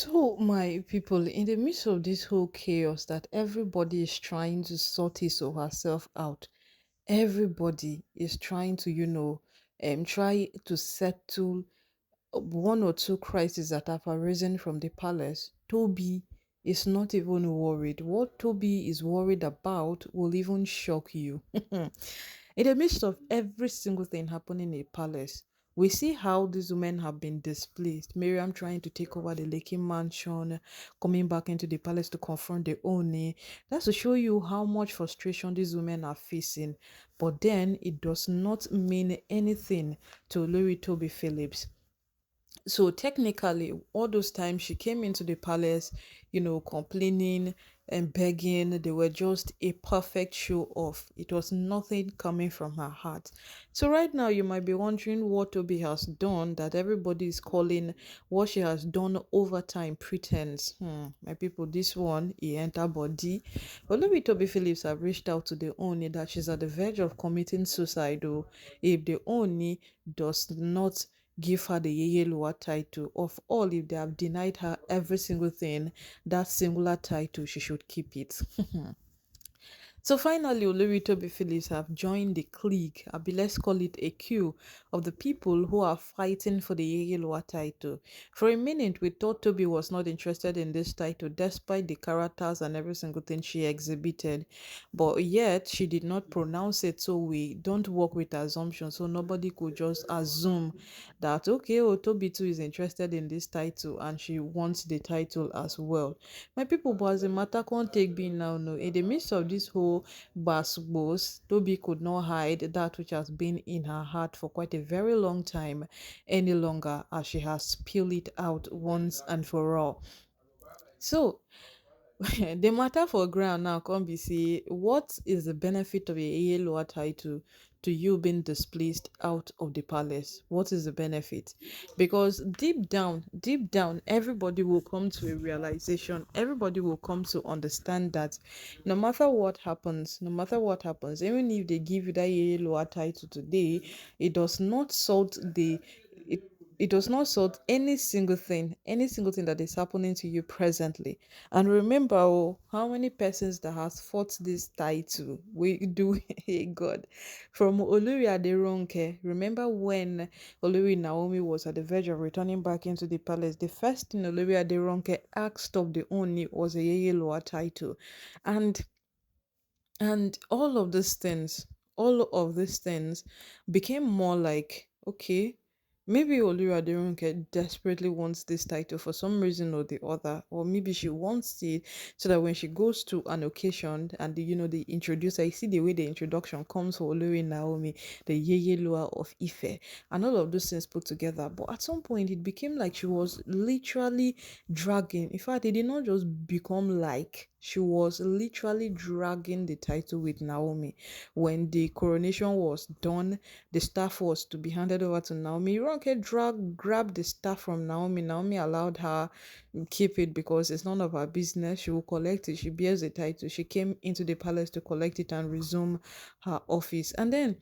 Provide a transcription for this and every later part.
So, my people, in the midst of this whole chaos that everybody is trying to sort his or herself out, everybody is trying to, try to settle one or two crises that have arisen from the palace. Toby is not even worried. What Toby is worried about will even shock you. In the midst of every single thing happening in a palace, we see how these women have been displaced. Miriam trying to take over the Lakey mansion, coming back into the palace to confront the Oni. That's to show you how much frustration these women are facing. But then it does not mean anything to Louis Toby Phillips. So technically, all those times she came into the palace, complaining and begging, they were just a perfect show off. It was nothing coming from her heart. So right now, you might be wondering what Toby has done that everybody is calling what she has done over time pretense. My people, this one, he enter body. But maybe Toby Phillips have reached out to the Oni that she's at the verge of committing suicide, though, if the Oni does not give her the Yeye Lua title. Of all, if they have denied her every single thing, that singular title, she should keep it. So finally, Olori Toby Phillips have joined the clique, let's call it a queue, of the people who are fighting for the Yegelua title. For a minute, we thought Toby was not interested in this title, despite the characters and every single thing she exhibited. But yet, she did not pronounce it, so we don't work with assumptions. So nobody could just assume that, okay, oh, Toby too is interested in this title and she wants the title as well. My people, but as the matter can't take being now, no. In the midst of this whole basbos, Toby could not hide that which has been in her heart for quite a very long time any longer, as she has spilled it out once and for all. So, the matter for ground now can be say, what is the benefit of a lower title to you being displaced out of the palace? What is the benefit? Because deep down, everybody will come to a realization, everybody will come to understand that no matter what happens, even if they give you that lower title today, it does not sort it does not sort any single thing that is happening to you presently. And remember, oh, how many persons that has fought this title? We do, hey God, from Oluri Aderonke. Remember when Oluri Naomi was at the verge of returning back into the palace? The first thing Oluri Aderonke asked of the Oni was a Yeye Loa title, and all of these things became more like, okay, maybe Oluwaderonke desperately wants this title for some reason or the other, or maybe she wants it so that when she goes to an occasion and the introducer, you see the way the introduction comes for Olori Naomi, the Yeye Lua of Ife, and all of those things put together. But at some point, it became like she was literally dragging. In fact, it did not just become like, she was literally dragging the title with Naomi. When the coronation was done, the staff was to be handed over to Naomi. Ronke grabbed the staff from Naomi. Naomi allowed her keep it because it's none of her business. She will collect it. She bears the title. She came into the palace to collect it and resume her office. And then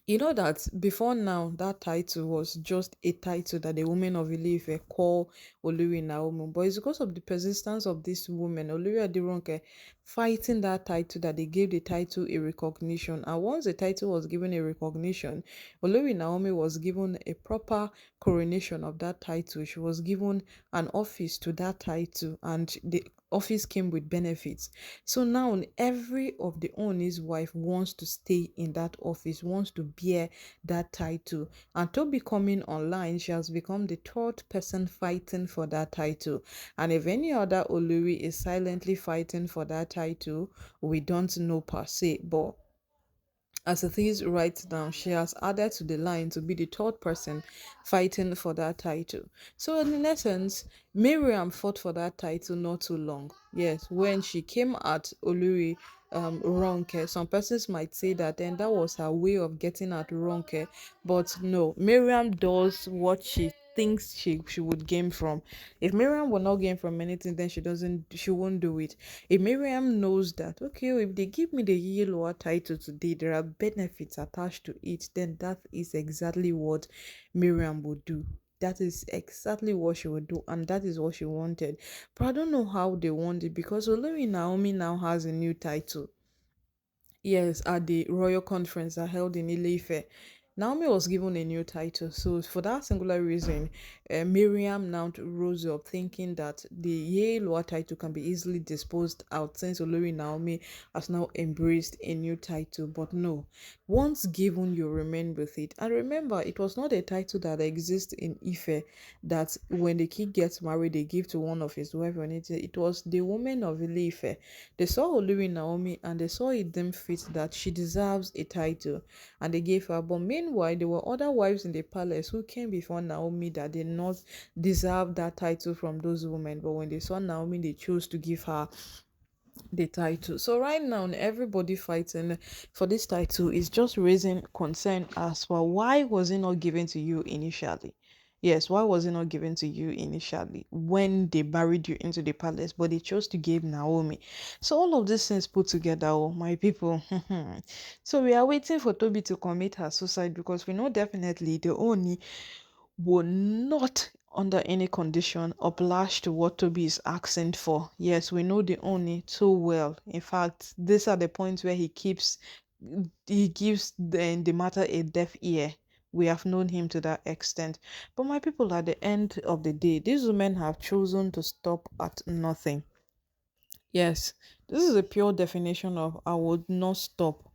that before now, that title was just a title that the women of Ile-Ife call Olori Naomi. But it's because of the persistence of this woman, Olori Adironke, fighting that title, that they gave the title a recognition. And once the title was given a recognition, Olori Naomi was given a proper coronation of that title. She was given an office to that title, and the office came with benefits. So now every of the owner's wife wants to stay in that office, wants to bear that title. And to becoming online, she has become the third person fighting for that title. And if any other Oluri is silently fighting for that title, we don't know per se. But as it is right now, she has added to the line to be the third person fighting for that title. So, in essence, Miriam fought for that title not too long. Yes, when she came at Oluri Ronke, some persons might say that then that was her way of getting at Ronke, but no, Miriam does what she thinks she would gain from. If Miriam will not gain from anything, then she won't do it. If Miriam knows that, okay, if they give me the yellow title today, there are benefits attached to it, then that is exactly what Miriam would do. that is exactly what she would do, and that is what she wanted. But I don't know how they want it, because Olori Naomi now has a new title. Yes, at the royal conference that held in Ile-Ife, Naomi was given a new title. So for that singular reason, Miriam now rose up thinking that the Yeloa title can be easily disposed out, since Olori Naomi has now embraced a new title. But no, once given, you remain with it. And remember, it was not a title that exists in Ife, that when the king gets married, they give to one of his wife. It was the women of Ile-Ife. They saw Olori Naomi and they saw it them fit that she deserves a title, and they gave her. But meanwhile, there were other wives in the palace who came before Naomi that did not deserve that title from those women. But when they saw Naomi, they chose to give her the title. So right now, everybody fighting for this title is just raising concern as well. Why was it not given to you initially? Yes, why was it not given to you initially when they buried you into the palace, but they chose to give Naomi? So all of these things put together, oh my people. So we are waiting for Toby to commit her suicide, because we know definitely the Oni will not under any condition oblige to what Toby is asking for. Yes, we know the Oni too well. In fact, these are the points where he gives the matter a deaf ear. We have known him to that extent. But my people, at the end of the day, these women have chosen to stop at nothing. Yes, this is a pure definition of I would not stop.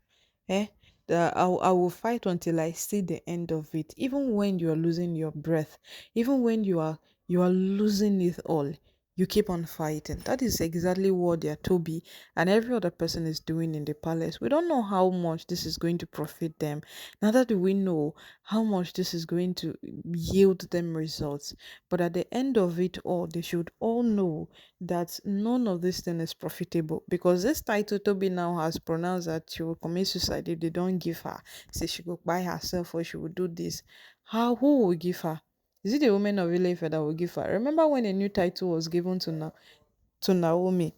Eh? I will fight until I see the end of it. Even when you are losing your breath, even when you are losing it all, you keep on fighting. That is exactly what their Toby and every other person is doing in the palace. We don't know how much this is going to profit them. Neither do we know how much this is going to yield them results. But at the end of it all, they should all know that none of this thing is profitable, because this title Toby now has pronounced that she will commit suicide if they don't give her. Say she will buy herself or she will do this. How, who will give her? Is it the women of Ileife that will give her? Remember when a new title was given to Naomi?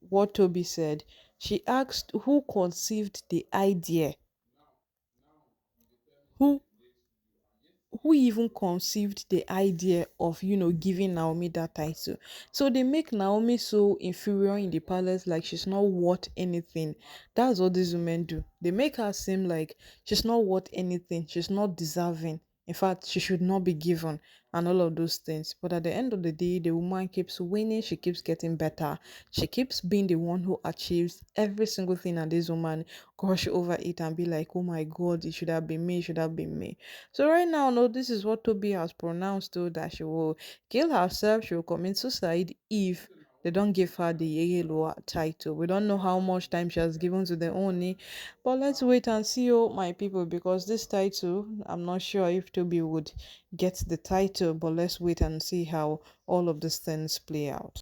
What Toby said. She asked who conceived the idea. Who who even conceived the idea of giving Naomi that title. So they make Naomi so inferior in the palace, like she's not worth anything. That's what these women do. They make her seem like she's not worth anything, she's not deserving, in fact she should not be given, and all of those things. But at the end of the day, the woman keeps winning, she keeps getting better, she keeps being the one who achieves every single thing, and this woman gush over it and be like, oh my god, it should have been me, it should have been me. So right now, no, this is what Toby has pronounced too, that she will kill herself, she will commit suicide if they don't give her the Yeyeloa title. We don't know how much time she has given to the Oni, but let's wait and see, oh my people, because this title, I'm not sure if Toby would get the title, but let's wait and see how all of these things play out.